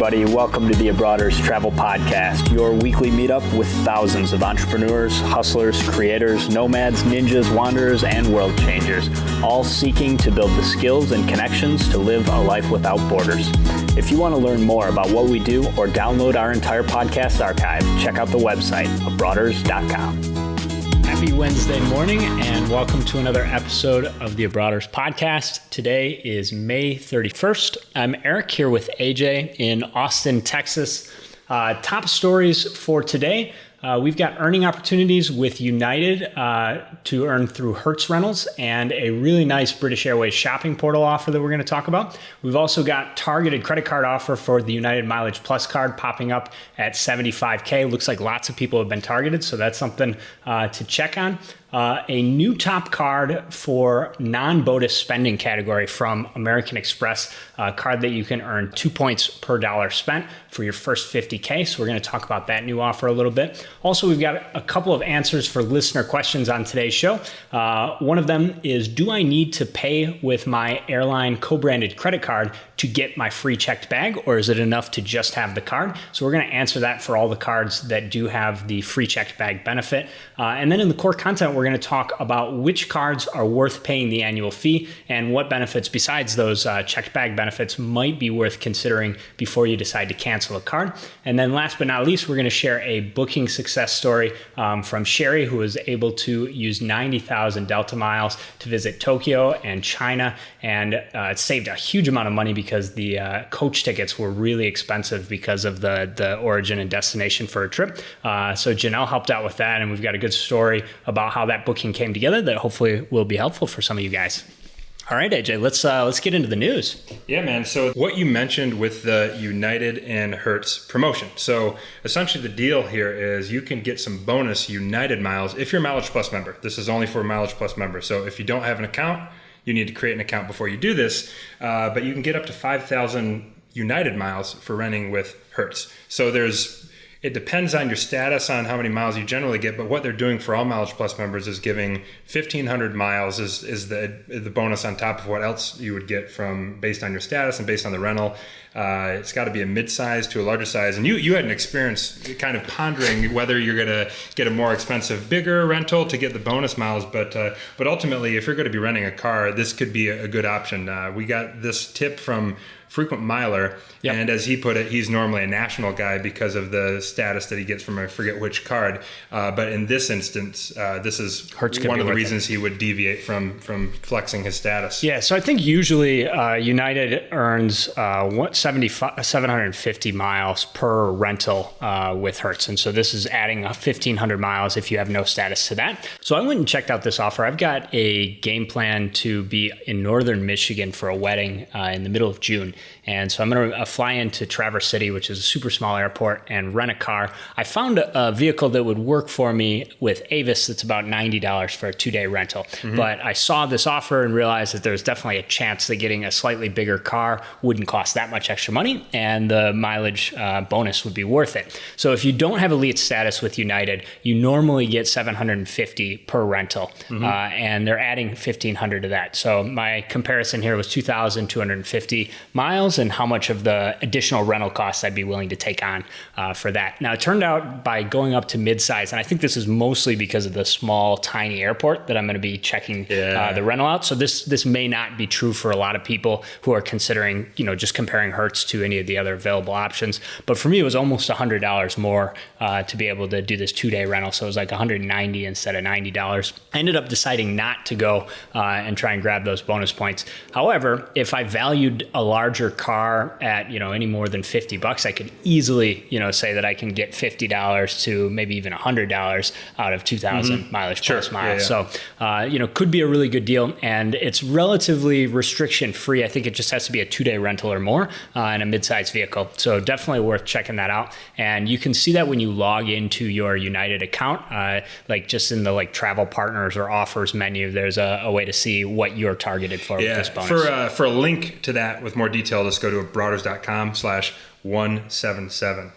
everybody. Welcome to the Abroaders Travel Podcast, your weekly meetup with thousands of entrepreneurs, hustlers, creators, nomads, ninjas, wanderers, and world changers, all seeking to build the skills and connections to live a life without borders. If you want to learn more about what we do or download our entire podcast archive, check out the website, abroaders.com. Happy Wednesday morning and welcome to another episode of the Abroaders Podcast. Today is May 31st. I'm Erik here with AJ in Austin, Texas. Top stories for today. We've got earning opportunities with United to earn through Hertz Rentals and a really nice British Airways shopping portal offer that we're going to talk about. We've also got targeted credit card offer for the United Mileage Plus card popping up at $75K. Looks like lots of people have been targeted, so that's something to check on. A new top card for non-bonus spending category from American Express, a card that you can earn 2 points per dollar spent for your first 50K. So we're going to talk about that new offer a little bit. Also, we've got a couple of answers for listener questions on today's show. One of them is, do I need to pay with my airline co-branded credit card to get my free checked bag, or is it enough to just have the card? So we're going to answer that for all the cards that do have the free checked bag benefit. And then in the core content, we're going to talk about which cards are worth paying the annual fee and what benefits besides those checked bag benefits might be worth considering before you decide to cancel a card. And then last but not least, we're going to share a booking success story from Sherry, who was able to use 90,000 Delta miles to visit Tokyo and China, and it saved a huge amount of money because the coach tickets were really expensive because of the origin and destination for a trip. So Janelle helped out with that, and we've got a good story about how that booking came together that hopefully will be helpful for some of you guys. All right, AJ, let's get into the news. Yeah, man. So what you mentioned with the United and Hertz promotion. So essentially the deal here is you can get some bonus United miles if you're a Mileage Plus member. This is only for Mileage Plus members. So if you don't have an account, you need to create an account before you do this. But you can get up to 5,000 United miles for renting with Hertz. So it depends on your status on how many miles you generally get, but what they're doing for all Mileage Plus members is giving 1,500 miles is the bonus on top of what else you would get from based on your status and based on the rental. It's got to be a mid-size to a larger size. And you had an experience kind of pondering whether you're going to get a more expensive, bigger rental to get the bonus miles. But ultimately, if you're going to be renting a car, this could be a good option. We got this tip from Frequent Miler, yep. And as he put it, he's normally a national guy because of the status that he gets from I forget which card. But in this instance, this is one of the reasons he would deviate from flexing his status. Yeah, so I think usually United earns 750 miles per rental with Hertz. And so this is adding 1,500 miles if you have no status to that. So I went and checked out this offer. I've got a game plan to be in northern Michigan for a wedding in the middle of June. And so I'm going to fly into Traverse City, which is a super small airport, and rent a car. I found a vehicle that would work for me with Avis that's about $90 for a 2-day rental. Mm-hmm. But I saw this offer and realized that there's definitely a chance that getting a slightly bigger car wouldn't cost that much extra money, and the mileage bonus would be worth it. So if you don't have elite status with United, you normally get $750 per rental, mm-hmm. And they're adding 1,500 to that. So my comparison here was 2,250 miles and how much of the additional rental costs I'd be willing to take on for that. Now, it turned out by going up to midsize, and I think this is mostly because of the small, tiny airport that I'm going to be checking the rental out. So this may not be true for a lot of people who are considering, just comparing Hertz to any of the other available options. But for me, it was almost $100 more to be able to do this 2-day rental. So it was like $190 instead of $90. I ended up deciding not to go and try and grab those bonus points. However, if I valued a larger car at, any more than $50, I could easily, say that I can get $50 to maybe even $100 out of 2,000 mm-hmm. mileage plus miles. Yeah. So, could be a really good deal, and it's relatively restriction free. I think it just has to be a 2-day rental or more in a mid-sized vehicle. So definitely worth checking that out. And you can see that when you log into your United account, just in the travel partners or offers menu, there's a way to see what you're targeted for with this bonus. For a link to that with more detail, let's go to abroaders.com/1 177.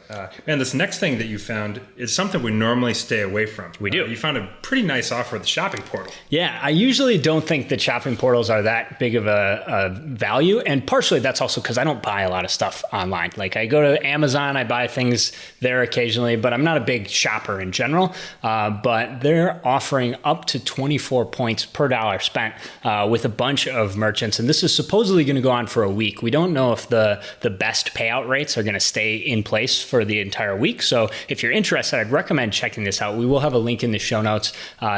Man, this next thing that you found is something we normally stay away from. We do. You found a pretty nice offer with the shopping portal. Yeah, I usually don't think that shopping portals are that big of a value. And partially that's also because I don't buy a lot of stuff online. Like I go to Amazon, I buy things there occasionally, but I'm not a big shopper in general. But they're offering up to 24 points per dollar spent with a bunch of merchants. And this is supposedly going to go on for a week. We don't know if the best payout rates are going to stay in place for the entire week. So if you're interested, I'd recommend checking this out. We will have a link in the show notes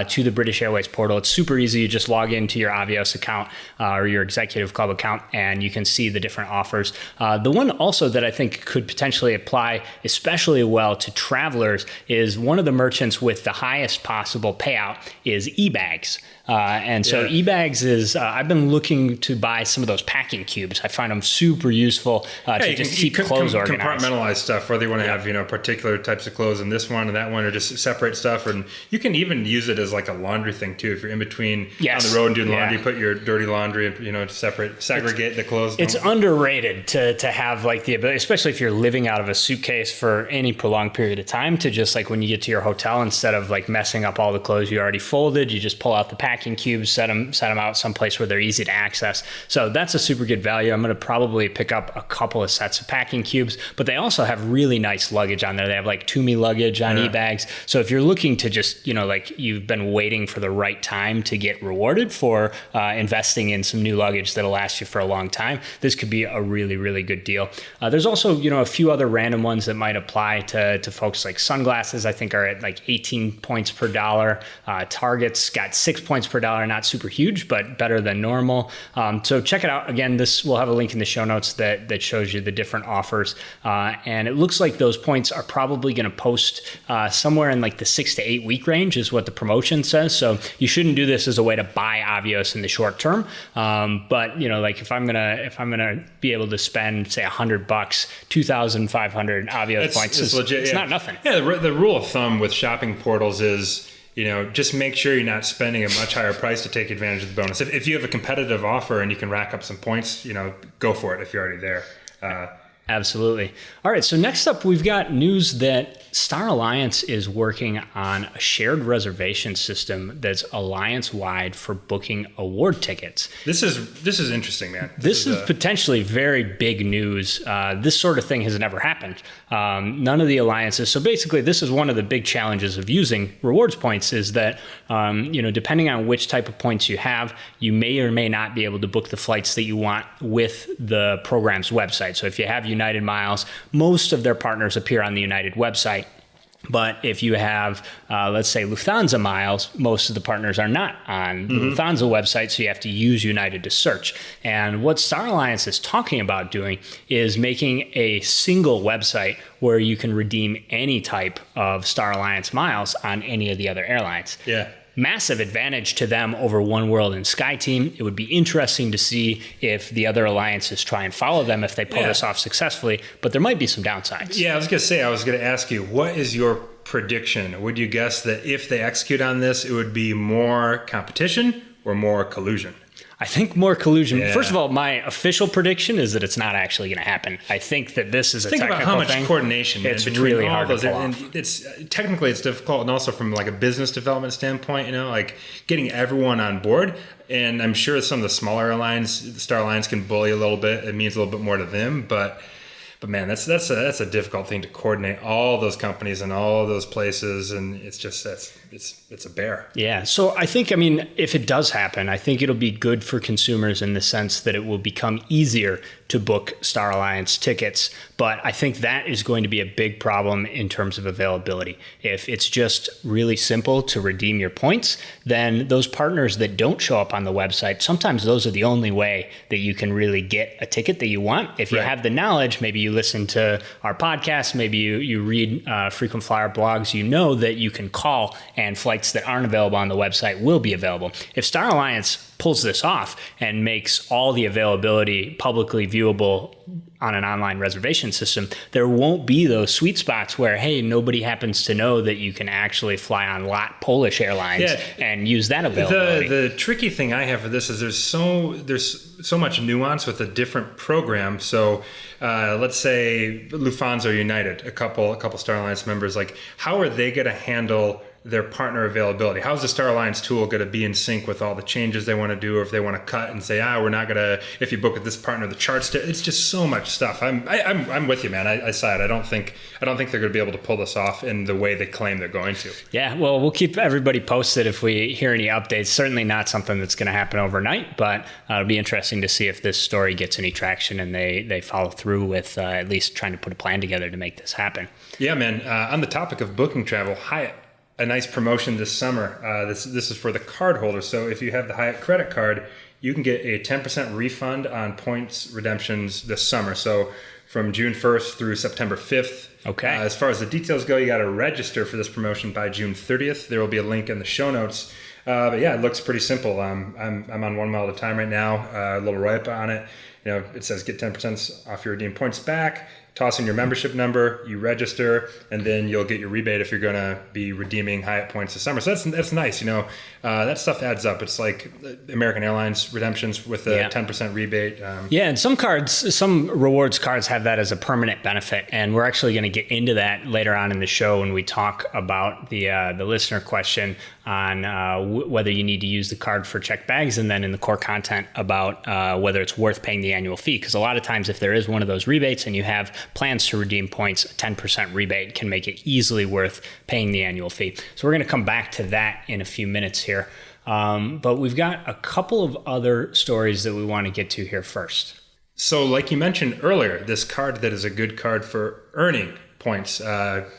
to the British Airways portal. It's super easy. You just log into your Avios account or your Executive Club account, and you can see the different offers. The one also that I think could potentially apply especially well to travelers is one of the merchants with the highest possible payout is eBags. And so eBags is, I've been looking to buy some of those packing cubes. I find them super useful to just keep clothes organized. Compartmentalize stuff, whether you want to have, particular types of clothes in this one and that one, or just separate stuff. And you can even use it as like a laundry thing too. If you're in between on the road and doing laundry, put your dirty laundry and, segregate the clothes. It's underrated to have like the ability, especially if you're living out of a suitcase for any prolonged period of time, to just like when you get to your hotel, instead of like messing up all the clothes you already folded, you just pull out the packing cubes, set them out someplace where they're easy to access. So that's a super good value. I'm going to probably pick up a couple of sets of packing cubes, but they also have really nice luggage on there. They have like Tumi luggage on eBags. So if you're looking to just, like you've been waiting for the right time to get rewarded for investing in some new luggage that'll last you for a long time, this could be a really, really good deal. There's also, a few other random ones that might apply to folks. Like sunglasses, I think, are at like 18 points per dollar. Target's got 6 points per dollar, not super huge, but better than normal. So check it out. Again, we'll have a link in the show notes that shows you the different offers. And it looks like those points are probably going to post somewhere in like the 6 to 8 week range is what the promotion says. So you shouldn't do this as a way to buy Avios in the short term. But like if I'm gonna be able to spend say $100, 2,500 Avios points, it's legit. It's not nothing. Yeah, the rule of thumb with shopping portals is, just make sure you're not spending a much higher price to take advantage of the bonus. If you have a competitive offer and you can rack up some points, go for it if you're already there. Absolutely. All right. So next up, we've got news that Star Alliance is working on a shared reservation system that's alliance-wide for booking award tickets. This is interesting, man. This is potentially very big news. This sort of thing has never happened. None of the alliances. So basically, this is one of the big challenges of using rewards points is that, depending on which type of points you have, you may or may not be able to book the flights that you want with the program's website. So if you have United Miles, most of their partners appear on the United website. But if you have, let's say, Lufthansa miles, most of the partners are not on the Lufthansa website, so you have to use United to search. And what Star Alliance is talking about doing is making a single website where you can redeem any type of Star Alliance miles on any of the other airlines. Yeah. Massive advantage to them over Oneworld and SkyTeam. It would be interesting to see if the other alliances try and follow them if they pull this off successfully, but there might be some downsides. Yeah, I was going to ask you, what is your prediction? Would you guess that if they execute on this, it would be more competition or more collusion? I think more collusion. Yeah. First of all, my official prediction is that it's not actually going to happen. I think that this is a technical thing. Think about how much coordination it's really hard to pull off. And it's technically it's difficult, and also from like a business development standpoint, like getting everyone on board. And I'm sure some of the smaller airlines, the Star Alliance, can bully a little bit. It means a little bit more to them, but man, that's a difficult thing to coordinate all those companies and all those places, and it's just it's a bear. Yeah. So I think, if it does happen, I think it'll be good for consumers in the sense that it will become easier to book Star Alliance tickets. But I think that is going to be a big problem in terms of availability. If it's just really simple to redeem your points, then those partners that don't show up on the website, sometimes those are the only way that you can really get a ticket that you want. If you have the knowledge, maybe you listen to our podcast, maybe you read frequent flyer blogs, that you can call and flights that aren't available on the website will be available. If Star Alliance pulls this off and makes all the availability publicly viewable on an online reservation system, there won't be those sweet spots where, hey, nobody happens to know that you can actually fly on lot Polish Airlines and use that availability. The tricky thing I have for this is there's so much nuance with a different program. So let's say Lufthansa or United, a couple Star Alliance members, like how are they going to handle their partner availability? How's the Star Alliance tool going to be in sync with all the changes they want to do, or if they want to cut and say, we're not going to, if you book with this partner, the charts, it's just so much stuff. I'm with you, man. I saw it. I don't think they're going to be able to pull this off in the way they claim they're going to. Yeah, well, we'll keep everybody posted if we hear any updates. Certainly not something that's going to happen overnight, but it'll be interesting to see if this story gets any traction and they follow through with at least trying to put a plan together to make this happen. Yeah, man. On the topic of booking travel, Hyatt, a nice promotion this summer. This is for the card holder. So if you have the Hyatt credit card, you can get a 10% refund on points redemptions this summer. So from June 1st through September 5th. Okay. As far as the details go, you got to register for this promotion by June 30th. There will be a link in the show notes. But yeah, it looks pretty simple. I'm on 1 mile at a time right now. A little write-up on it. It says get 10% off your redeemed points back. Toss in your membership number, you register, and then you'll get your rebate if you're going to be redeeming Hyatt points this summer. So that's nice. That stuff adds up. It's like American Airlines redemptions with a 10% rebate. And some rewards cards have that as a permanent benefit, and we're actually going to get into that later on in the show when we talk about the listener question on whether you need to use the card for checked bags, and then in the core content about whether it's worth paying the annual fee. Because a lot of times if there is one of those rebates and you have plans to redeem points, a 10% rebate can make it easily worth paying the annual fee. So we're going to come back to that in a few minutes here. But we've got a couple of other stories that we want to get to here first. So like you mentioned earlier, this card that is a good card for earning points,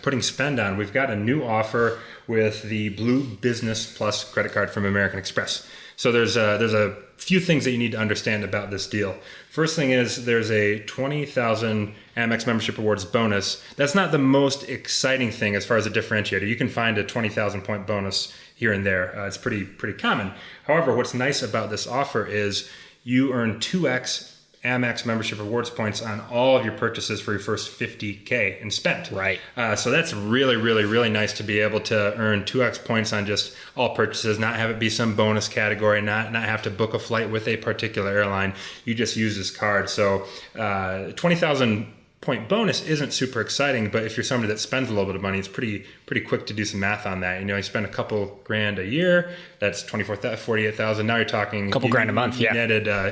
putting spend on, we've got a new offer with the Blue Business Plus credit card from American Express. So there's a few things that you need to understand about this deal. First thing is there's a 20,000 Amex membership rewards bonus. That's not the most exciting thing as far as a differentiator. You can find a 20,000 point bonus here and there. It's pretty common. However, what's nice about this offer is you earn 2x Amex membership rewards points on all of your purchases for your first $50K in spend. Right. So that's really, really, really nice to be able to earn 2x points on just all purchases, not have it be some bonus category, not have to book a flight with a particular airline. You just use this card. So 20,000 point bonus isn't super exciting, but if you're somebody that spends a little bit of money, it's pretty quick to do some math on that. You spend a couple grand a year, that's 48,000. Now you're talking a couple grand a month. Netted, a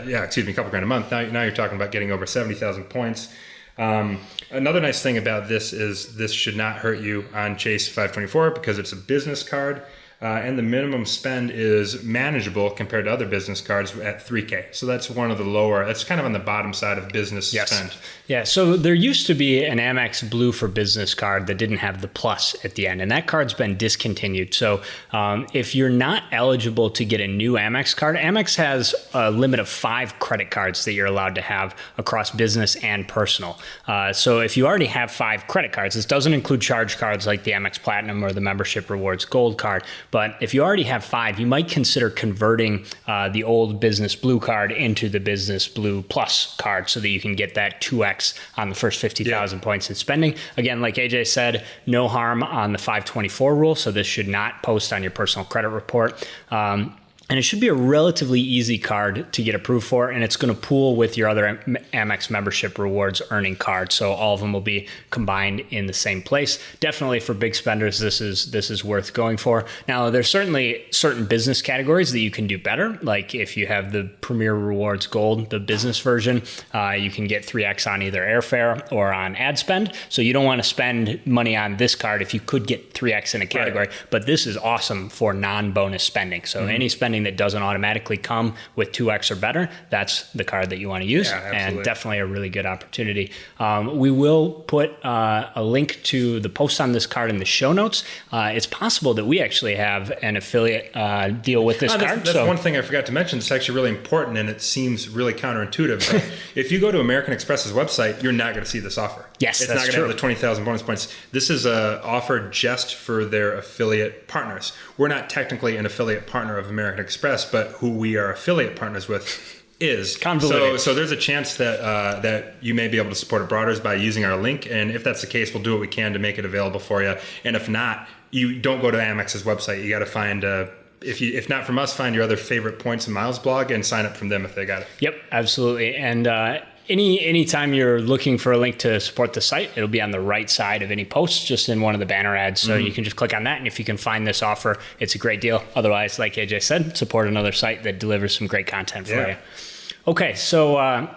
couple grand a month. Now you're talking about getting over 70,000 points. Another nice thing about this is this should not hurt you on Chase 524 because it's a business card. And the minimum spend is manageable compared to other business cards at $3K. So that's one of the lower, that's kind of on the bottom side of business spend. Yeah, so there used to be an Amex Blue for Business card that didn't have the plus at the end, and that card's been discontinued. So if you're not eligible to get a new Amex card, Amex has a limit of 5 credit cards that you're allowed to have across business and personal. So if you already have 5 credit cards, this doesn't include charge cards like the Amex Platinum or the Membership Rewards Gold card, but if you already have 5, you might consider converting the old Business Blue card into the Business Blue Plus card so that you can get that 2x on the first 50,000 points in spending. Again, like AJ said, no harm on the 524 rule, so this should not post on your personal credit report. And it should be a relatively easy card to get approved for, and it's going to pool with your other Amex membership rewards earning card. So all of them will be combined in the same place. Definitely for big spenders, this is worth going for. Now, there's certainly certain business categories that you can do better. Like if you have the Premier Rewards Gold, the business version, you can get 3x on either airfare or on ad spend. So you don't want to spend money on this card if you could get 3x in a category. Right. But this is awesome for non-bonus spending. So any spending that doesn't automatically come with 2x or better, that's the card that you want to use. And definitely a really good opportunity. We will put a link to the post on this card in the show notes. It's possible that we actually have an affiliate deal with this card. That's one thing I forgot to mention. It's actually really important, and it seems really counterintuitive. But if you go to American Express's website, you're not going to see this offer. Yes, it's that's not going to have the 20,000 bonus points. This is offered just for their affiliate partners. We're not technically an affiliate partner of American Express, but who we are affiliate partners with is. Convoluted. So there's a chance that that you may be able to support Abroaders by using our link, and if that's the case, we'll do what we can to make it available for you. And if not, you don't go to Amex's website. You got to find if not from us, find your other favorite points and miles blog and sign up from them if they got it. Yep, absolutely. And anytime you're looking for a link to support the site, it'll be on the right side of any post, just in one of the banner ads. So you can just click on that, and if you can find this offer, it's a great deal. Otherwise, like AJ said, support another site that delivers some great content for you. Okay, so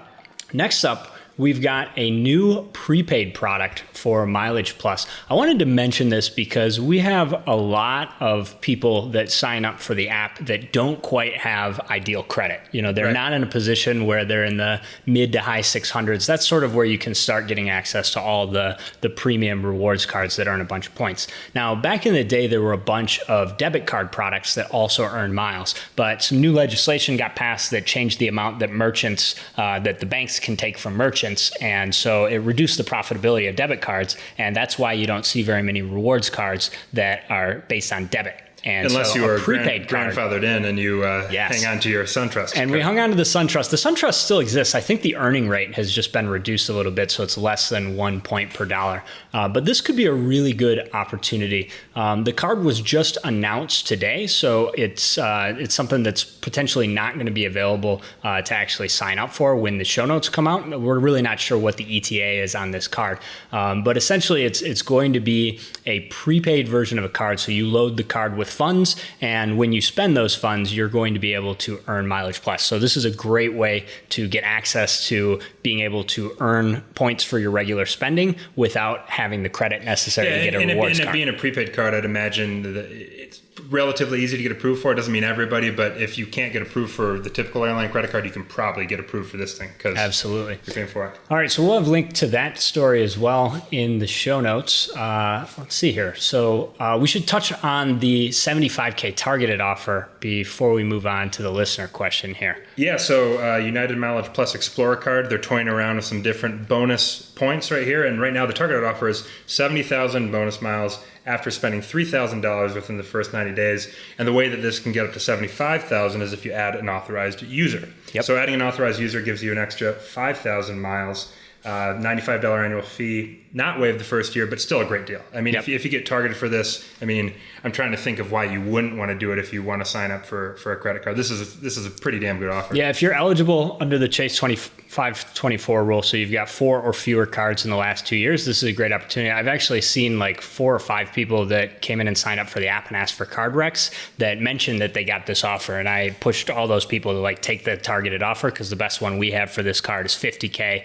next up, we've got a new prepaid product for Mileage Plus. I wanted to mention this because we have a lot of people that sign up for the app that don't quite have ideal credit. You know, they're not in a position where they're in the mid to high 600s. That's sort of where you can start getting access to all the premium rewards cards that earn a bunch of points. Now, back in the day, there were a bunch of debit card products that also earn miles, but some new legislation got passed that changed the amount that merchants, that the banks can take from merchants. And so it reduced the profitability of debit cards. And that's why you don't see very many rewards cards that are based on debit. And unless so you are prepaid grandfathered in and you hang on to your SunTrust. And we hung on to the SunTrust. The SunTrust still exists. I think the earning rate has just been reduced a little bit, so it's less than 1 point per dollar. But this could be a really good opportunity. The card was just announced today, so it's something that's potentially not going to be available to actually sign up for when the show notes come out. We're really not sure what the ETA is on this card. But essentially, it's going to be a prepaid version of a card. So you load the card with funds, and when you spend those funds, you're going to be able to earn Mileage Plus. So this is a great way to get access to being able to earn points for your regular spending without having the credit necessary to get a rewards card. And it being a prepaid card, I'd imagine that it's relatively easy to get approved for. It doesn't mean everybody, but if you can't get approved for the typical airline credit card, you can probably get approved for this thing because absolutely you're paying for it. All right, so we'll have a link to that story as well in the show notes. Let's see here. So we should touch on the 75K targeted offer before we move on to the listener question here. Yeah, so United Mileage Plus Explorer card, they're toying around with some different bonus points right here. And right now the targeted offer is 70,000 bonus miles after spending $3,000 within the first 90 days. And the way that this can get up to 75,000 is if you add an authorized user. Yep. So adding an authorized user gives you an extra 5,000 miles, $95 annual fee, not waived the first year, but still a great deal. I mean, if you get targeted for this, I mean, I'm trying to think of why you wouldn't want to do it if you want to sign up for a credit card. This is a pretty damn good offer. Yeah, if you're eligible under the Chase 2524 rule, so you've got 4 or fewer cards in the last 2 years, this is a great opportunity. I've actually seen like 4 or 5 people that came in and signed up for the app and asked for card recs that mentioned that they got this offer. And I pushed all those people to like take the targeted offer because the best one we have for this card is 50K.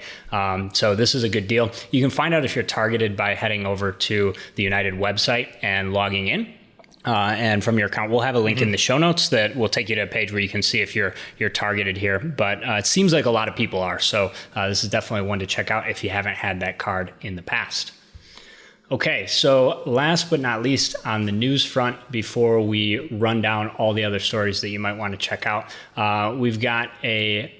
So this is a good deal. You can find out if you're targeted by heading over to the United website and logging in. And from your account, we'll have a link in the show notes that will take you to a page where you can see if you're targeted here. But it seems like a lot of people are. So this is definitely one to check out if you haven't had that card in the past. Okay, so last but not least on the news front, before we run down all the other stories that you might want to check out, we've got a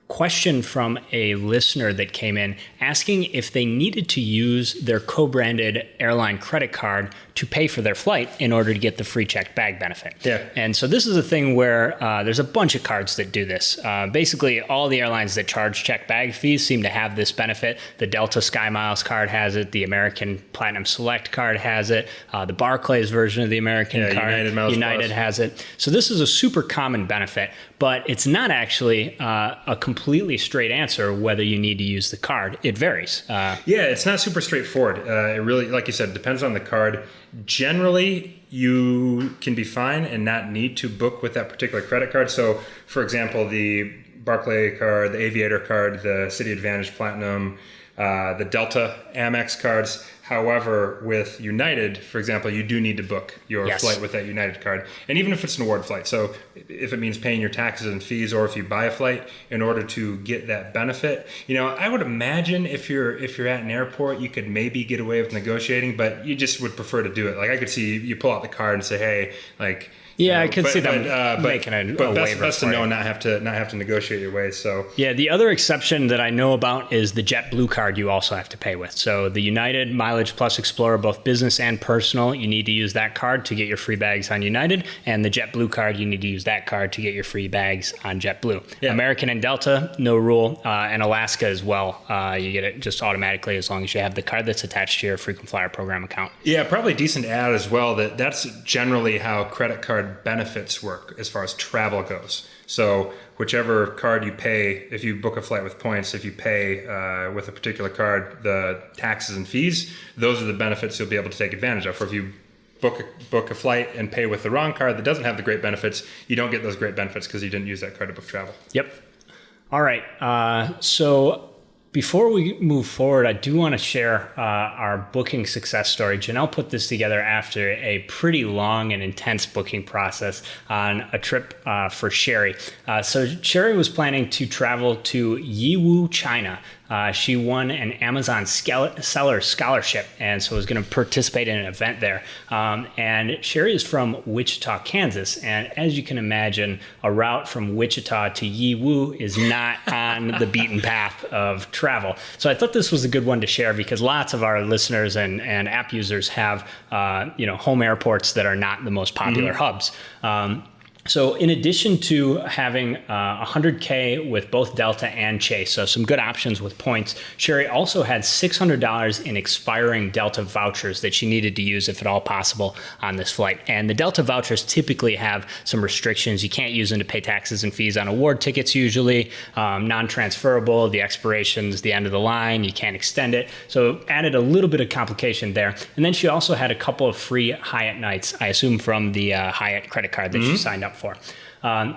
question from a listener that came in asking if they needed to use their co-branded airline credit card to pay for their flight in order to get the free checked bag benefit. Yeah. And so this is a thing where there's a bunch of cards that do this. Basically, all the airlines that charge checked bag fees seem to have this benefit. The Delta Sky Miles card has it. The American Platinum Select card has it. The Barclays version of the American card, United has it. So this is a super common benefit, but it's not actually a completely straight answer whether you need to use the card. It varies. Yeah, it's not super straightforward. It really, like you said, depends on the card. Generally, you can be fine and not need to book with that particular credit card. So, for example, the Barclay card, the Aviator card, the City Advantage Platinum, the Delta Amex cards. However, with United, for example, you do need to book your flight with that United card. And even if it's an award flight, so if it means paying your taxes and fees, or if you buy a flight in order to get that benefit, you know, I would imagine if you're at an airport, you could maybe get away with negotiating, but you just would prefer to do it. Like I could see you pull out the card and say, hey, like, Yeah, I could see them making a waiver. Best to know, not have to negotiate your way. So yeah, the other exception that I know about is the JetBlue card you also have to pay with. So the United Mileage Plus Explorer, both business and personal, you need to use that card to get your free bags on United, and the JetBlue card, you need to use that card to get your free bags on JetBlue. Yeah. American and Delta, no rule, and Alaska as well. You get it just automatically as long as you have the card that's attached to your frequent flyer program account. Yeah, probably decent to add as well that's generally how credit card benefits work as far as travel goes. So whichever card you pay, if you book a flight with points, if you pay with a particular card, the taxes and fees, those are the benefits you'll be able to take advantage of. Or if you book a flight and pay with the wrong card that doesn't have the great benefits, you don't get those great benefits because you didn't use that card to book travel. Yep. All right. So before we move forward, I do want to share our booking success story. Janelle put this together after a pretty long and intense booking process on a trip for Sherry. So Sherry was planning to travel to Yiwu, China. She won an Amazon seller scholarship, and so was going to participate in an event there. And Sherry is from Wichita, Kansas, and as you can imagine, a route from Wichita to Yiwu is not on the beaten path of travel. So I thought this was a good one to share because lots of our listeners and app users have home airports that are not the most popular hubs. So in addition to having 100K with both Delta and Chase, so some good options with points, Sherry also had $600 in expiring Delta vouchers that she needed to use if at all possible on this flight. And the Delta vouchers typically have some restrictions. You can't use them to pay taxes and fees on award tickets usually, non-transferable, the expiration's the end of the line, you can't extend it. So added a little bit of complication there. And then she also had a couple of free Hyatt nights, I assume from the Hyatt credit card that she signed up for.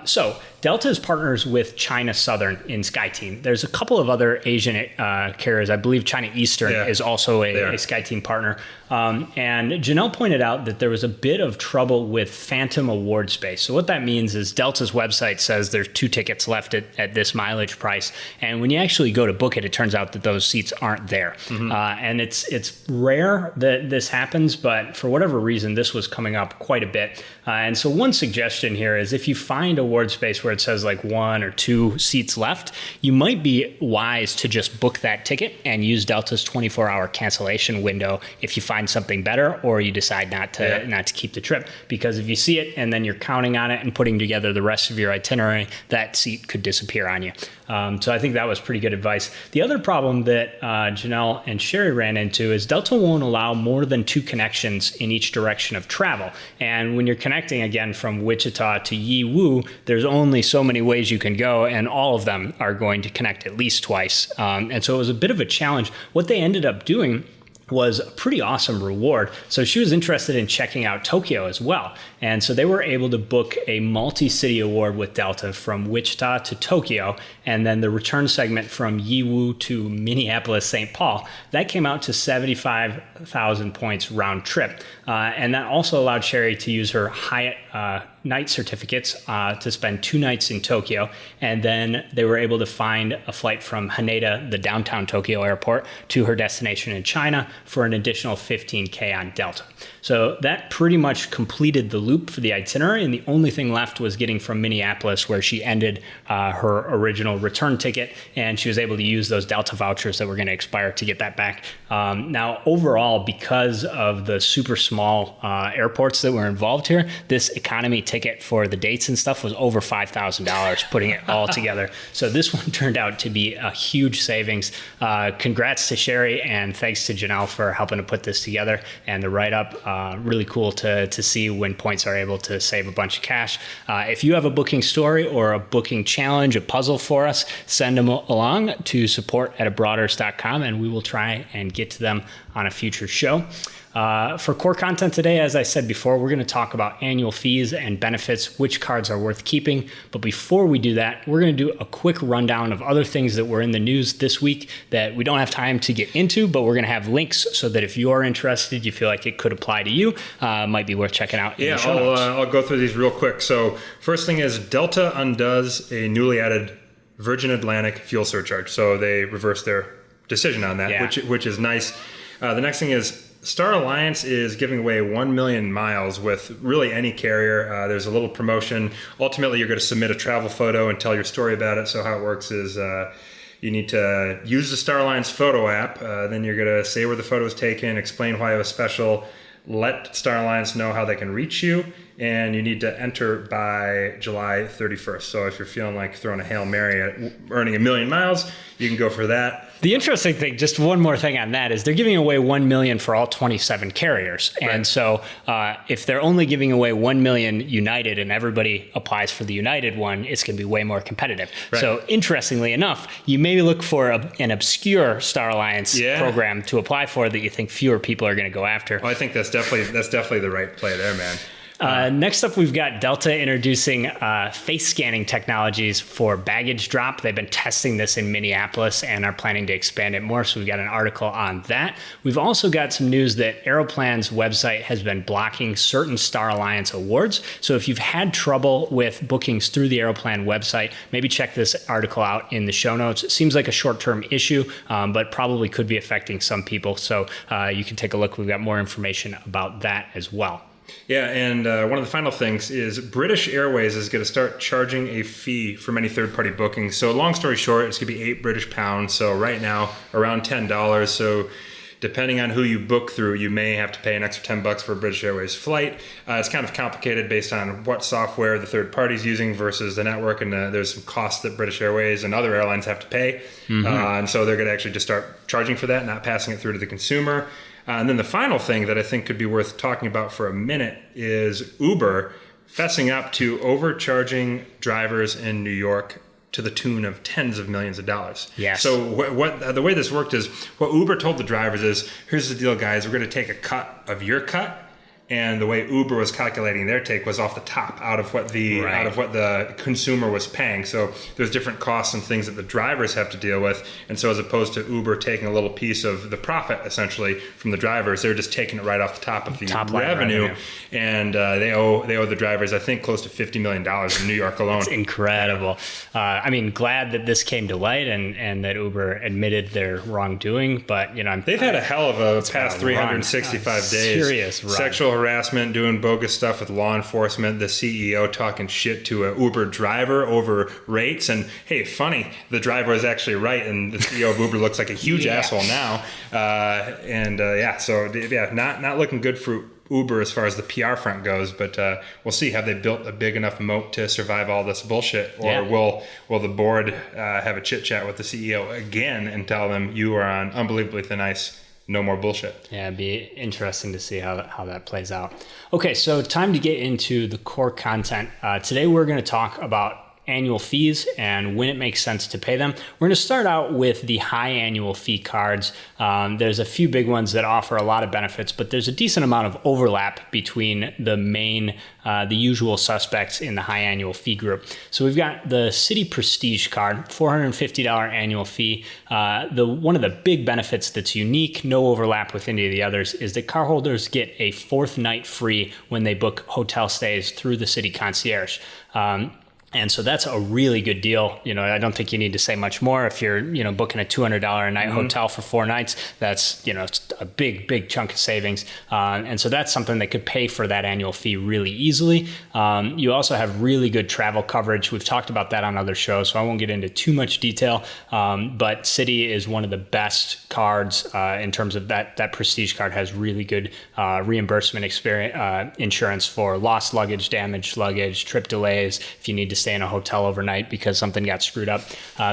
So Delta is partners with China Southern in SkyTeam. There's a couple of other Asian carriers. I believe China Eastern is also a SkyTeam partner. And Janelle pointed out that there was a bit of trouble with phantom award space. So what that means is Delta's website says there's 2 tickets left at this mileage price. And when you actually go to book it, it turns out that those seats aren't there. And it's rare that this happens, but for whatever reason, this was coming up quite a bit. And so one suggestion here is if you find award space where it says like 1 or 2 seats left, you might be wise to just book that ticket and use Delta's 24-hour cancellation window if you find something better or you decide not to keep the trip. Because if you see it and then you're counting on it and putting together the rest of your itinerary, that seat could disappear on you. So I think that was pretty good advice. The other problem that Janelle and Sherry ran into is Delta won't allow more than 2 connections in each direction of travel. And when you're connecting again from Wichita to Yiwu, there's only so many ways you can go, and all of them are going to connect at least twice. And so it was a bit of a challenge. What they ended up doing was a pretty awesome reward. So she was interested in checking out Tokyo as well. And so they were able to book a multi-city award with Delta from Wichita to Tokyo, and then the return segment from Yiwu to Minneapolis, St. Paul. That came out to 75,000 points round trip. And that also allowed Sherry to use her Hyatt night certificates to spend 2 nights in Tokyo. And then they were able to find a flight from Haneda, the downtown Tokyo airport, to her destination in China for an additional 15K on Delta. So that pretty much completed the loop for the itinerary, and the only thing left was getting from Minneapolis, where she ended her original return ticket, and she was able to use those Delta vouchers that were going to expire to get that back. Now, overall, because of the super small airports that were involved here, this economy ticket for the dates and stuff was over $5,000, putting it all together. So this one turned out to be a huge savings. Congrats to Sherry, and thanks to Janelle for helping to put this together and the write-up. Really cool to see when points are able to save a bunch of cash. If you have a booking story or a booking challenge, a puzzle for us, send them along to support@abroaders.com, and we will try and get to them on a future show. For core content today, as I said before, we're going to talk about annual fees and benefits, which cards are worth keeping. But before we do that, we're going to do a quick rundown of other things that were in the news this week that we don't have time to get into, but we're going to have links so that if you're interested, you feel like it could apply to you, might be worth checking out. Yeah, I'll go through these real quick. So first thing is Delta undoes a newly added Virgin Atlantic fuel surcharge. So they reversed their decision on that, which is nice. The next thing is Star Alliance is giving away 1 million miles with really any carrier. There's a little promotion. Ultimately, you're going to submit a travel photo and tell your story about it. So how it works is you need to use the Star Alliance photo app. Then you're going to say where the photo was taken, explain why it was special, let Star Alliance know how they can reach you, and you need to enter by July 31st. So if you're feeling like throwing a Hail Mary at earning 1 million miles, you can go for that. The interesting thing, just one more thing on that, is they're giving away 1 million for all 27 carriers. Right. And so if they're only giving away 1 million United and everybody applies for the United one, it's going to be way more competitive. Right. So interestingly enough, you may look for an obscure Star Alliance program to apply for that you think fewer people are going to go after. Well, I think that's definitely the right play there, man. Next up, we've got Delta introducing face scanning technologies for baggage drop. They've been testing this in Minneapolis and are planning to expand it more. So we've got an article on that. We've also got some news that Aeroplan's website has been blocking certain Star Alliance awards. So if you've had trouble with bookings through the Aeroplan website, maybe check this article out in the show notes. It seems like a short-term issue, but probably could be affecting some people. So you can take a look. We've got more information about that as well. Yeah, and one of the final things is British Airways is going to start charging a fee for many third-party bookings. So long story short, it's going to be £8. So right now, around $10. So depending on who you book through, you may have to pay an extra $10 for a British Airways flight. It's kind of complicated based on what software the third party is using versus the network, and there's some costs that British Airways and other airlines have to pay. And so they're going to actually just start charging for that, not passing it through to the consumer. And then the final thing that I think could be worth talking about for a minute is Uber fessing up to overcharging drivers in New York to the tune of tens of millions of dollars. Yes. So what the way this worked is, what Uber told the drivers is, here's the deal, guys, we're going to take a cut of your cut. And the way Uber was calculating their take was off the top, out of what the consumer was paying. So there's different costs and things that the drivers have to deal with. And so as opposed to Uber taking a little piece of the profit essentially from the drivers, they're just taking it right off the top of the revenue. And they owe the drivers, I think, close to $50 million in New York alone. It's incredible. I mean, glad that this came to light and that Uber admitted their wrongdoing. But they've had a hell of a past 365 days. Serious run. Sexual harassment, doing bogus stuff with law enforcement, the CEO talking shit to an Uber driver over rates, and hey, funny, the driver was actually right, and the CEO of Uber looks like a huge asshole now. Not looking good for Uber as far as the PR front goes, but we'll see. Have they built a big enough moat to survive all this bullshit, or will the board have a chit chat with the CEO again and tell them you are on unbelievably thin ice? No more bullshit. Yeah, it'd be interesting to see how that plays out. Okay, so time to get into the core content. Today we're going to talk about annual fees and when it makes sense to pay them. We're going to start out with the high annual fee cards. There's a few big ones that offer a lot of benefits, but there's a decent amount of overlap between the usual suspects in the high annual fee group. So we've got the City Prestige card, $450 annual fee. One of the big benefits that's unique, no overlap with any of the others, is that cardholders get a 4th night free when they book hotel stays through the City Concierge. And so that's a really good deal. I don't think you need to say much more. If you're, booking a $200 a night hotel for 4 nights, that's, it's a big chunk of savings. And so that's something that could pay for that annual fee really easily. You also have really good travel coverage. We've talked about that on other shows, so I won't get into too much detail. But Citi is one of the best cards in terms of that Prestige card has really good reimbursement insurance for lost luggage, damaged luggage, trip delays, if you need to stay in a hotel overnight because something got screwed up.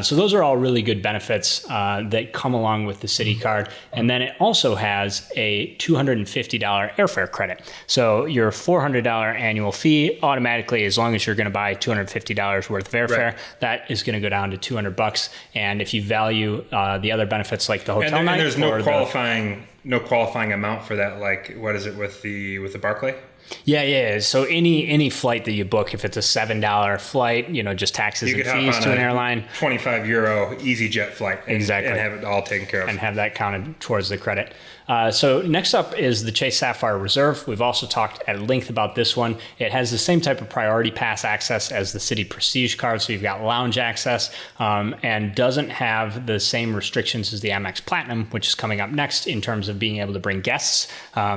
So those are all really good benefits that come along with the Citi card. And then it also has a $250 airfare credit. So your $400 annual fee automatically, as long as you're going to buy $250 worth of airfare, that is going to go down to $200. And if you value the other benefits like the hotel night, and there's no qualifying amount for that. Like, what is it with the Barclay? Yeah. So any flight that you book, if it's a $7 flight, just taxes and fees to an airline, €25 EasyJet flight, and have it all taken care of, and have that counted towards the credit. So next up is the Chase Sapphire Reserve. We've also talked at length about this one. It has the same type of priority pass access as the City Prestige card, so you've got lounge access, and doesn't have the same restrictions as the Amex Platinum, which is coming up next in terms of being able to bring guests.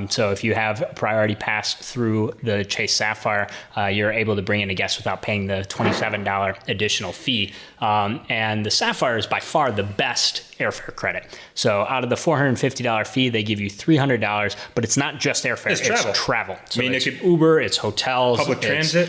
So if you have a priority pass through the Chase Sapphire, you're able to bring in a guest without paying the $27 additional fee. And the Sapphire is by far the best airfare credit. So out of the $450 fee, they give you $300, but it's not just airfare, it's travel. So it's Uber, it's hotels,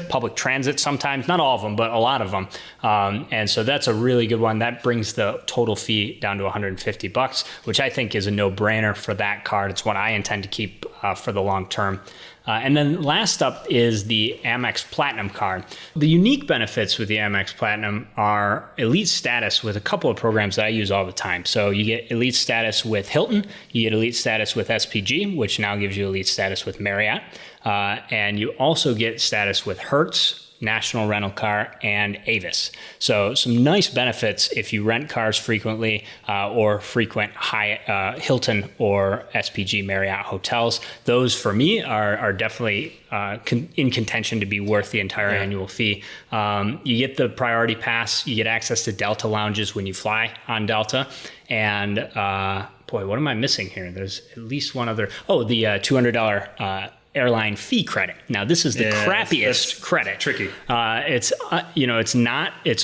public transit sometimes, not all of them, but a lot of them. And so that's a really good one. That brings the total fee down to $150, which I think is a no-brainer for that card. It's one I intend to keep for the long term. And then last up is the Amex Platinum card. The unique benefits with the Amex Platinum are elite status with a couple of programs that I use all the time. So you get elite status with Hilton, you get elite status with SPG, which now gives you elite status with Marriott, and you also get status with Hertz, National Rental Car, and Avis. So some nice benefits if you rent cars frequently or frequent Hilton or SPG Marriott hotels. Those for me are definitely in contention to be worth the entire annual fee. You get the priority pass, you get access to Delta lounges when you fly on Delta, and boy, what am I missing here? There's at least one other. Oh, the $200 airline fee credit. Now this is the crappiest credit. Tricky. It's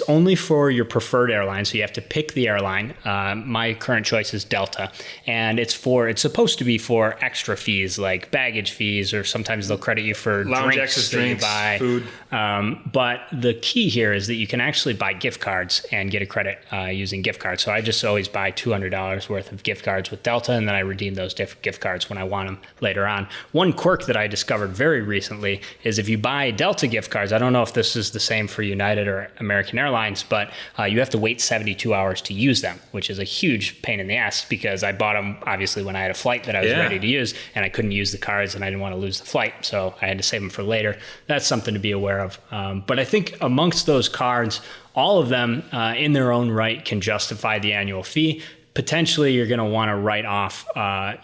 only for your preferred airline. So you have to pick the airline. My current choice is Delta, and it's supposed to be for extra fees like baggage fees, or sometimes they'll credit you for lounge access drinks, food. But the key here is that you can actually buy gift cards and get a credit using gift cards. So I just always buy $200 worth of gift cards with Delta, and then I redeem those gift cards when I want them later on. One quirk that I discovered very recently is if you buy Delta gift cards, I don't know if this is the same for United or American Airlines, but you have to wait 72 hours to use them, which is a huge pain in the ass because I bought them obviously when I had a flight that I was ready to use, and I couldn't use the cards and I didn't want to lose the flight, so I had to save them for later. That's something to be aware of. But I think amongst those cards, all of them in their own right can justify the annual fee. Potentially, you're going to want to write off, at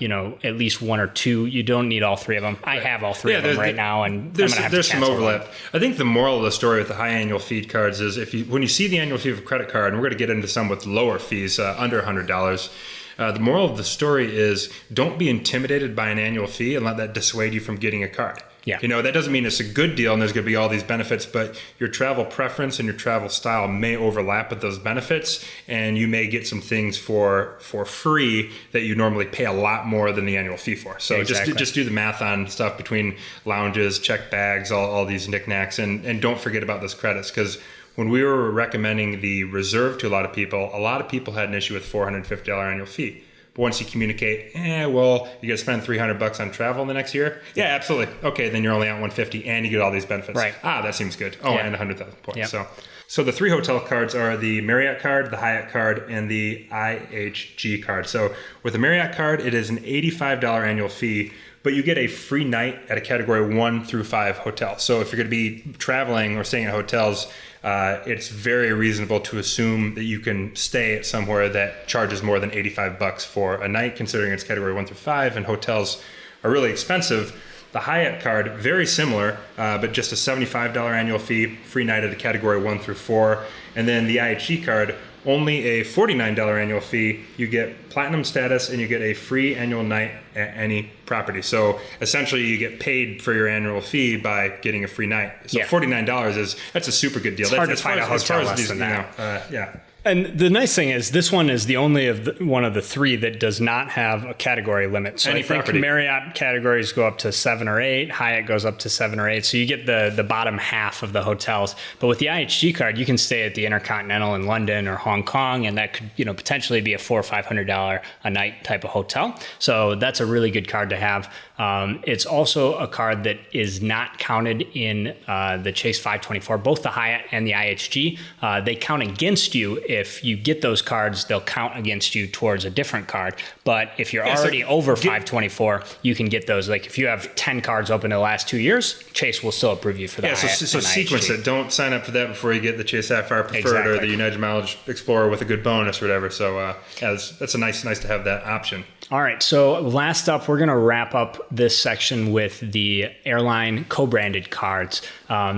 least one or two. You don't need all three of them. I have all three of them right now, and there's some overlap. I think the moral of the story with the high annual fee cards is when you see the annual fee of a credit card, and we're going to get into some with lower fees, under $100. The moral of the story is don't be intimidated by an annual fee and let that dissuade you from getting a card. Yeah. That doesn't mean it's a good deal and there's going to be all these benefits, but your travel preference and your travel style may overlap with those benefits, and you may get some things for free that you normally pay a lot more than the annual fee for. So just do the math on stuff between lounges, checked bags, all these knickknacks, and don't forget about those credits, because when we were recommending the Reserve to a lot of people had an issue with $450 annual fee. But once you communicate, you got to spend $300 on travel in the next year. Yeah, absolutely. Okay, then you're only at $150 and you get all these benefits. Right. That seems good. And 100,000 points. Yep. So the three hotel cards are the Marriott card, the Hyatt card, and the IHG card. So with the Marriott card, it is an $85 annual fee, but you get a free night at a category 1 through 5 hotel. So if you're going to be traveling or staying at hotels, it's very reasonable to assume that you can stay at somewhere that charges more than $85 for a night, considering it's category 1 through 5, and hotels are really expensive. The Hyatt card, very similar, but just a $75 annual fee, free night at a category 1 through 4. And then the IHG card, only a $49 annual fee. You get platinum status and you get a free annual night at any property. So essentially you get paid for your annual fee by getting a free night. So $49 that's a super good deal. It's hard to find a hotel less than that. And the nice thing is this one is the only one of the three that does not have a category limit. So I think Marriott categories go up to 7 or 8. Hyatt goes up to 7 or 8. So you get the bottom half of the hotels. But with the IHG card, you can stay at the Intercontinental in London or Hong Kong, and that could potentially be a $400 or $500 a night type of hotel. So that's a really good card to have. It's also a card that is not counted in the Chase 524. Both the Hyatt and the IHG, they count against you if you get those cards, they'll count against you towards a different card. But if you're already over 524, you can get those. Like if you have 10 cards open in the last 2 years, Chase will still approve you for that. So sequence it. Don't sign up for that before you get the Chase Sapphire Preferred or the United Mileage Explorer with a good bonus or whatever. So that's a nice to have that option. All right, so last up, we're going to wrap up this section with the airline co-branded cards.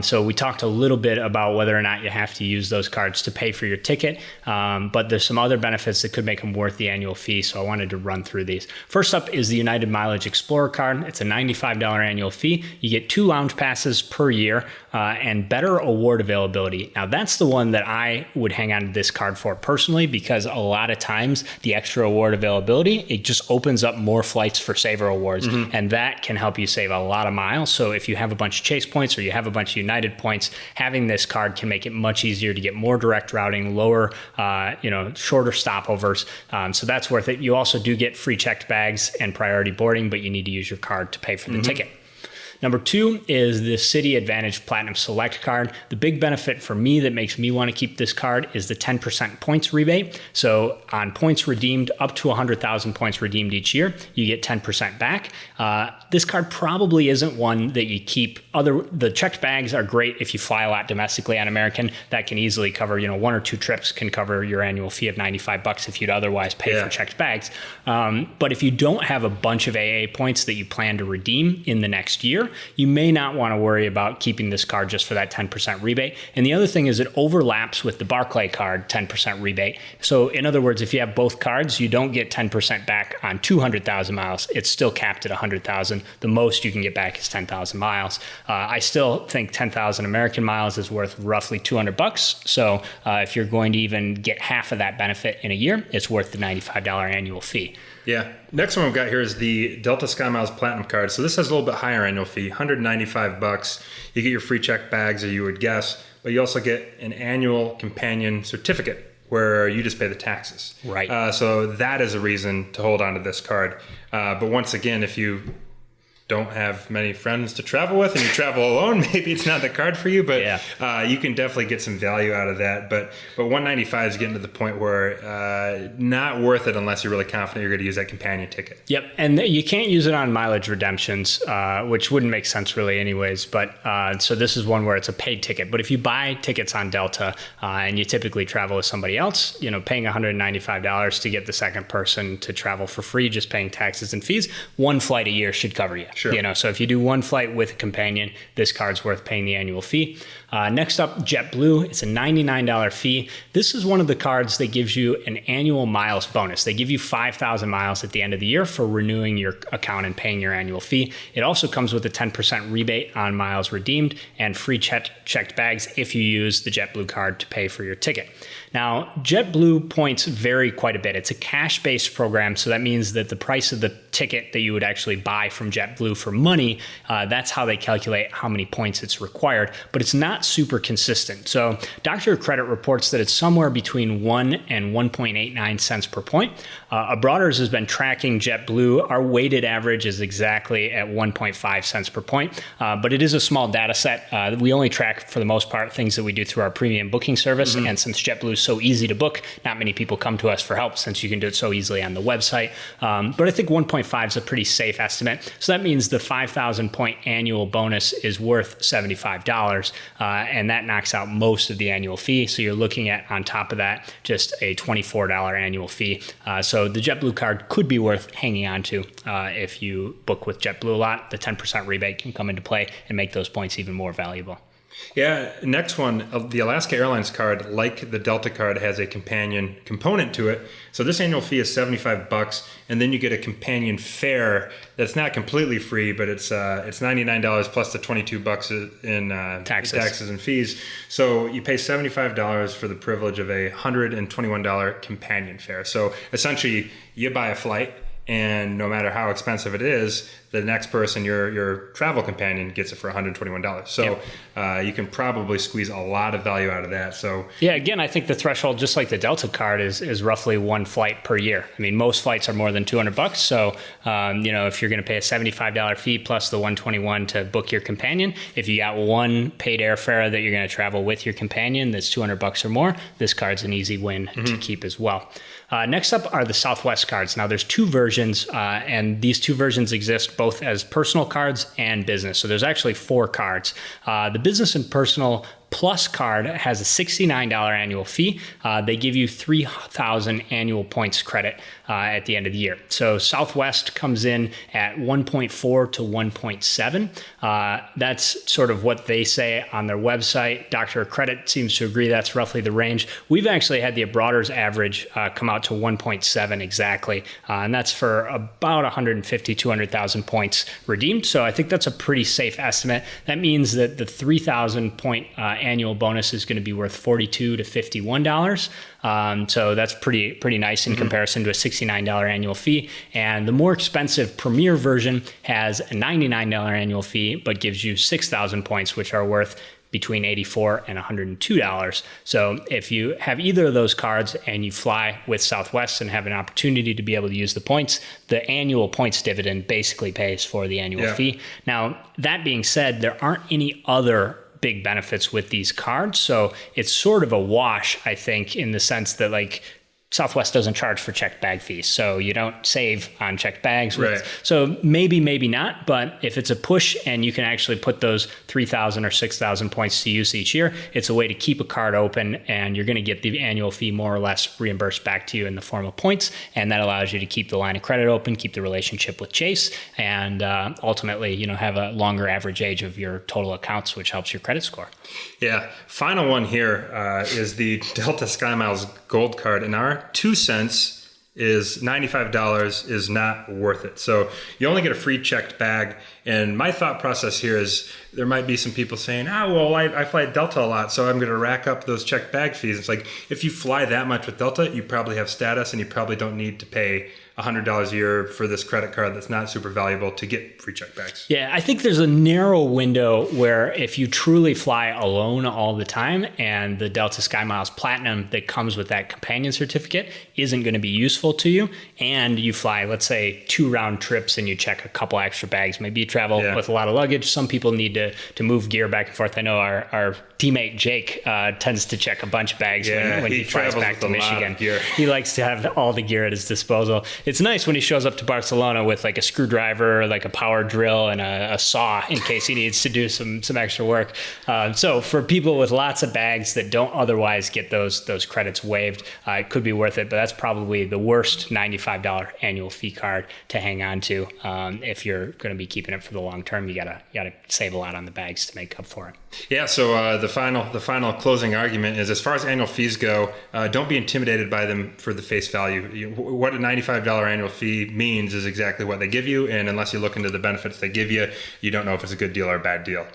So we talked a little bit about whether or not you have to use those cards to pay for your ticket, but there's some other benefits that could make them worth the annual fee, so I wanted to run through these. First up is the United Mileage Explorer card. It's a $95 annual fee. You get 2 lounge passes per year and better award availability. Now, that's the one that I would hang on to this card for personally, because a lot of times the extra award availability, it just opens up more flights for Saver Awards, and that can help you save a lot of miles. So if you have a bunch of Chase points or you have a bunch of United points, having this card can make it much easier to get more direct routing, lower, shorter stopovers. So that's worth it. You also do get free checked bags and priority boarding, but you need to use your card to pay for the ticket. Number 2 is the City Advantage Platinum Select card. The big benefit for me that makes me want to keep this card is the 10% points rebate. So on points redeemed up to 100,000 points redeemed each year, you get 10% back. This card probably isn't one that you keep. The checked bags are great if you fly a lot domestically on American. That can easily cover, 1 or 2 trips can cover your annual fee of $95 if you'd otherwise pay for checked bags. But if you don't have a bunch of AA points that you plan to redeem in the next year, you may not want to worry about keeping this card just for that 10% rebate. And the other thing is it overlaps with the Barclay card 10% rebate. So in other words, if you have both cards, you don't get 10% back on 200,000 miles. It's still capped at 100,000. The most you can get back is 10,000 miles. I still think 10,000 American miles is worth roughly $200. So if you're going to even get half of that benefit in a year, it's worth the $95 annual fee. Yeah. Next one we've got here is the Delta SkyMiles Platinum card. So this has a little bit higher annual fee, $195. You get your free checked bags, or you would guess, but you also get an annual companion certificate where you just pay the taxes. Right. So that is a reason to hold on to this card. But once again, if you don't have many friends to travel with and you travel alone, maybe it's not the card for you, but you can definitely get some value out of that. But 195 is getting to the point where not worth it unless you're really confident you're going to use that companion ticket. Yep, and you can't use it on mileage redemptions, which wouldn't make sense really anyways. But so this is one where it's a paid ticket. But if you buy tickets on Delta and you typically travel with somebody else, paying $195 to get the second person to travel for free, just paying taxes and fees, 1 flight a year should cover you. Sure. So if you do 1 flight with a companion, this card's worth paying the annual fee. Next up, JetBlue. It's a $99 fee. This is one of the cards that gives you an annual miles bonus. They give you 5,000 miles at the end of the year for renewing your account and paying your annual fee. It also comes with a 10% rebate on miles redeemed and free checked bags if you use the JetBlue card to pay for your ticket. Now, JetBlue points vary quite a bit. It's a cash-based program, so that means that the price of the ticket that you would actually buy from JetBlue for money, that's how they calculate how many points it's required, but it's not super consistent. So Doctor Credit reports that it's somewhere between 1 and 1.89 cents per point. Abroaders has been tracking JetBlue. Our weighted average is exactly at 1.5 cents per point, but it is a small data set. We only track, for the most part, things that we do through our premium booking service, and since JetBlue is so easy to book, not many people come to us for help since you can do it so easily on the website. But I think 1.5 is a pretty safe estimate. So that means the 5,000 point annual bonus is worth $75, and that knocks out most of the annual fee. So you're looking at, on top of that, just a $24 annual fee. So the JetBlue card could be worth hanging on to if you book with JetBlue a lot. The 10% rebate can come into play and make those points even more valuable. Yeah, next one, the Alaska Airlines card, like the Delta card, has a companion component to it. So this annual fee is $75, and then you get a companion fare that's not completely free, but it's $99 plus the $22 in taxes and fees. So you pay $75 for the privilege of a $121 companion fare. So essentially, you buy a flight, and no matter how expensive it is, the next person, your travel companion, gets it for $121. So you can probably squeeze a lot of value out of that. So yeah, again, I think the threshold, just like the Delta card, is roughly one flight per year. I mean, most flights are more than $200. So if you're going to pay a $75 fee plus the $121 to book your companion, if you got one paid airfare that you're going to travel with your companion that's $200 or more, this card's an easy win to keep as well. Next up are the Southwest cards. Now, there's two versions, and these two versions exist both as personal cards and business. So there's actually 4 cards. The business and personal Plus card has a $69 annual fee. They give you 3,000 annual points credit at the end of the year. So Southwest comes in at 1.4 to 1.7. That's sort of what they say on their website. Dr. Credit seems to agree that's roughly the range. We've actually had the Abroaders average come out to 1.7 exactly, and that's for about 150, 200,000 points redeemed. So I think that's a pretty safe estimate. That means that the 3,000 point annual bonus is going to be worth $42 to $51. So that's pretty nice in comparison to a $69 annual fee. And the more expensive Premier version has a $99 annual fee, but gives you 6,000 points, which are worth between $84 and $102. So if you have either of those cards and you fly with Southwest and have an opportunity to be able to use the points, the annual points dividend basically pays for the annual fee. Now, that being said, there aren't any other big benefits with these cards. So it's sort of a wash, I think, in the sense that like Southwest doesn't charge for checked bag fees. So you don't save on checked bags. Right. So maybe not. But if it's a push and you can actually put those 3,000 or 6,000 points to use each year, it's a way to keep a card open and you're going to get the annual fee more or less reimbursed back to you in the form of points. And that allows you to keep the line of credit open, keep the relationship with Chase, and ultimately, have a longer average age of your total accounts, which helps your credit score. Yeah. Final one here is the Delta SkyMiles Gold Card. And our 2 cents is $95 is not worth it. So you only get a free checked bag. And my thought process here is there might be some people saying, I fly Delta a lot, so I'm going to rack up those checked bag fees. It's like, if you fly that much with Delta, you probably have status and you probably don't need to pay $100 a year for this credit card that's not super valuable to get free check bags. Yeah, I think there's a narrow window where if you truly fly alone all the time and the Delta SkyMiles Platinum that comes with that companion certificate isn't going to be useful to you, and you fly, let's say, 2 round trips and you check a couple extra bags, maybe you travel with a lot of luggage. Some people need to move gear back and forth. I know our teammate Jake tends to check a bunch of bags when he flies back to Michigan. He likes to have all the gear at his disposal. It's nice when he shows up to Barcelona with like a screwdriver, like a power drill, and a saw in case he needs to do some extra work. So for people with lots of bags that don't otherwise get those credits waived, it could be worth it. But that's probably the worst $95 annual fee card to hang on to. If you're going to be keeping it for the long term, you gotta save a lot on the bags to make up for it. Yeah. So the final closing argument is, as far as annual fees go, don't be intimidated by them for the face value. What a $95 annual fee means is exactly what they give you, and unless you look into the benefits they give you, you don't know if it's a good deal or a bad deal.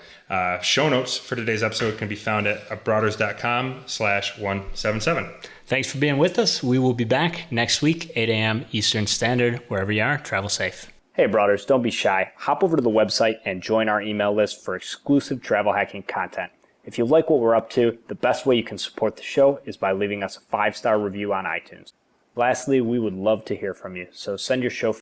Show notes for today's episode can be found at abroaders.com/177. Thanks for being with us. We will be back next week, 8 a.m. Eastern Standard. Wherever you are, travel safe. Hey, Broaders, don't be shy. Hop over to the website and join our email list for exclusive travel hacking content. If you like what we're up to, the best way you can support the show is by leaving us a 5-star review on iTunes. Lastly, we would love to hear from you, so send your show